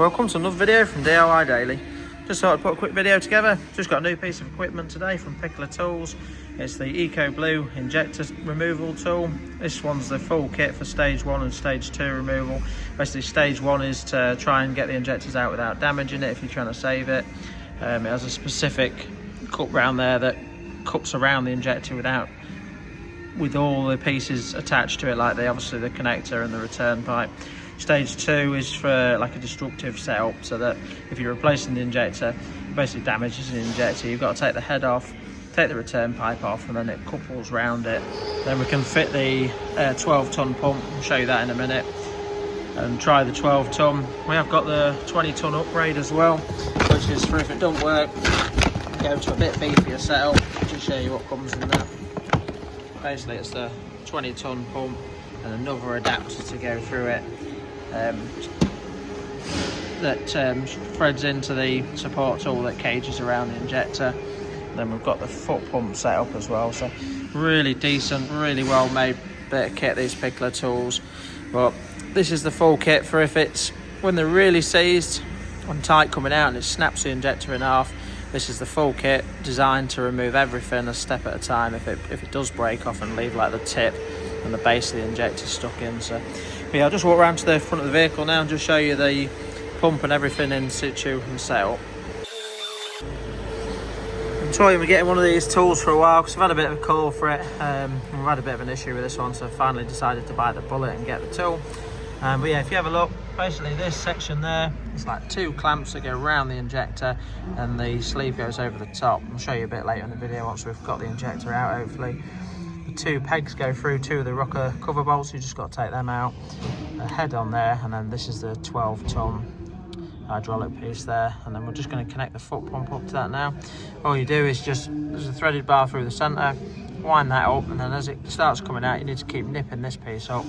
Welcome to another video from DIY Daily. Just thought I'd put a quick video together. Just got a new piece of equipment today from Pichler tools. It's the Ecoblue injector removal tool. This one's the full kit for stage 1 and stage 2 removal. Basically stage 1 is to try and get the injectors out without damaging it if you're trying to save it. It has a specific cup round there that cups around the injector with all the pieces attached to it, like obviously the connector and the return pipe. Stage 2 is for like a destructive setup, so that if you're replacing the injector, it basically damages the injector. You've got to take the head off, take the return pipe off, and then it couples round it. Then we can fit the 12-ton pump. I'll show you that in a minute, and try the 12-ton. We have got the 20-ton upgrade as well, which is for if it doesn't work, go to a bit beefier setup. I'll just show you what comes in there. Basically it's the 20-ton pump and another adapter to go through it. That threads into the support tool that cages around the injector. Then we've got the foot pump set up as well, so really decent, really well made bit of kit, these Pichler tools. But this is the full kit for when they're really seized and tight coming out and it snaps the injector in half. This is the full kit designed to remove everything a step at a time if it does break off and leave like the tip and the base of the injector stuck in. So yeah, I'll just walk around to the front of the vehicle now and just show you the pump and everything in situ and set up. I'm trying to get one of these tools for a while because I've had a bit of a call for it. We've had a bit of an issue with this one, so I finally decided to bite the bullet and get the tool. But yeah, if you have a look, basically this section there, it's like 2 clamps that go around the injector and the sleeve goes over the top. I'll show you a bit later in the video once we've got the injector out, hopefully. The 2 pegs go through 2 of the rocker cover bolts, you just got to take them out. A head on there, and then this is the 12-ton hydraulic piece there, and then we're just going to connect the foot pump up to that now. All you do is there's a threaded bar through the centre, wind that up, and then as it starts coming out you need to keep nipping this piece up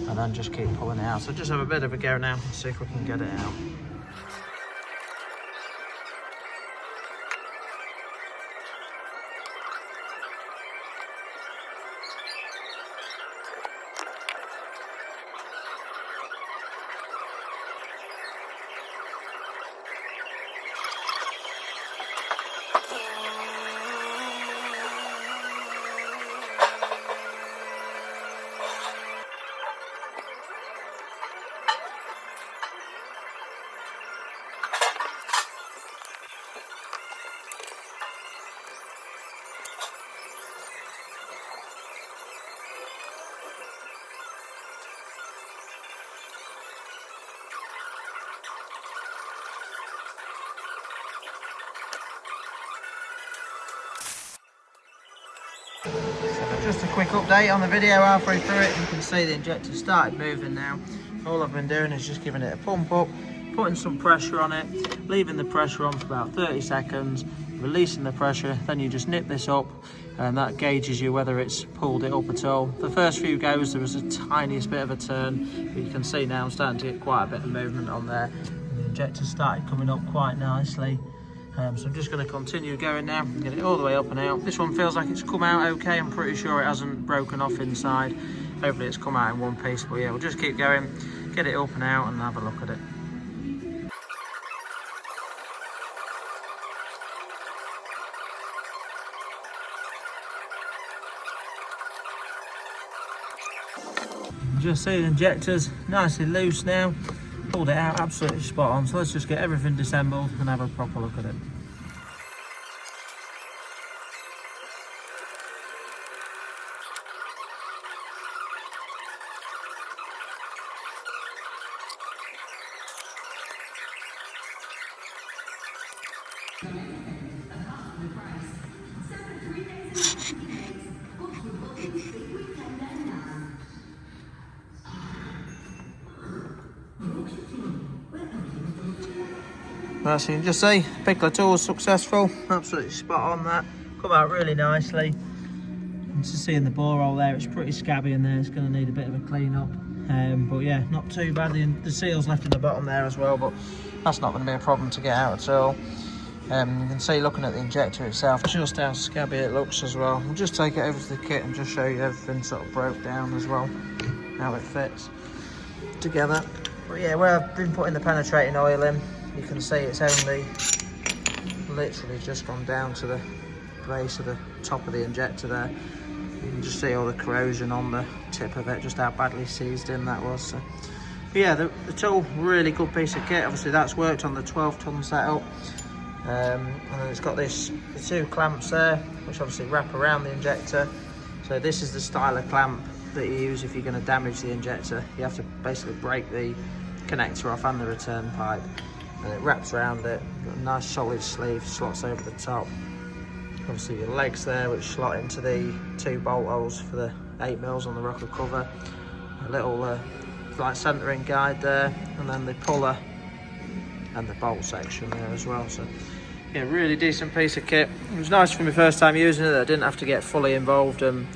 and then just keep pulling it out. So just have a bit of a go now and see if we can get it out. Just a quick update on the video halfway through it. You can see the injector started moving now. All I've been doing is just giving it a pump up, putting some pressure on it, leaving the pressure on for about 30 seconds, releasing the pressure, then you just nip this up and that gauges you whether it's pulled it up at all. The first few goes there was a tiniest bit of a turn, but you can see now I'm starting to get quite a bit of movement on there. And the injector started coming up quite nicely. So I'm just going to continue going now and get it all the way up and out. This one feels like it's come out okay. I'm pretty sure it hasn't broken off inside. Hopefully it's come out in one piece, but yeah, we'll just keep going, get it up and out and have a look at it. Just see the injector's nicely loose now. Pulled it out absolutely spot on, so let's just get everything disassembled and have a proper look at it. Right, so you can just see Pichler tools successful, absolutely spot on that, come out really nicely. You can see in the bore hole there, it's pretty scabby in there, it's going to need a bit of a clean up. But yeah, not too bad. The seal's left in the bottom there as well, but that's not going to be a problem to get out at all. You can see looking at the injector itself just how scabby it looks as well. We'll just take it over to the kit and just show you everything sort of broke down as well, how it fits together. But yeah, where I've been putting the penetrating oil in, you can see it's only literally just gone down to the base of the top of the injector there. You can just see all the corrosion on the tip of it, just how badly seized in that was. So yeah, the tool, really good piece of kit. Obviously that's worked on the 12-ton setup. And then it's got the 2 clamps there, which obviously wrap around the injector. So this is the style of clamp that you use if you're going to damage the injector. You have to basically break the connector off and the return pipe, and it wraps around it. Got a nice solid sleeve, slots over the top. Obviously your legs there, which slot into the 2 bolt holes for the 8mm on the rocker cover. A little like centering guide there, and then the puller and the bolt section there as well. So yeah, really decent piece of kit. It was nice for my first time using it that I didn't have to get fully involved and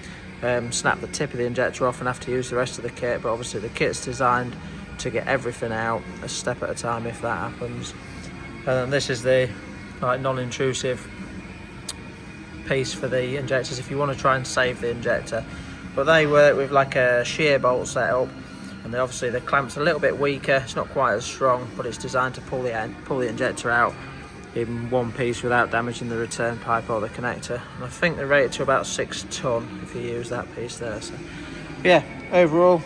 snap the tip of the injector off and have to use the rest of the kit. But obviously the kit's designed to get everything out a step at a time if that happens. And then this is the like non-intrusive piece for the injectors if you want to try and save the injector. But they work with like a shear bolt setup, and obviously the clamp's a little bit weaker. It's not quite as strong, but it's designed to pull the injector out in one piece without damaging the return pipe or the connector. And I think they're rated to about 6 ton if you use that piece there. So yeah, overall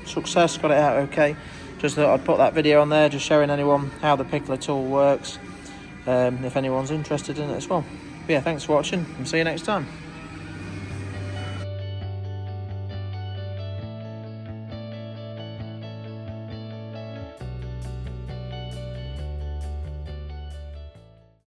success, got it out okay. Just thought I'd put that video on there, just showing anyone how the Pichler tool works, if anyone's interested in it as well. But yeah, thanks for watching and see you next time.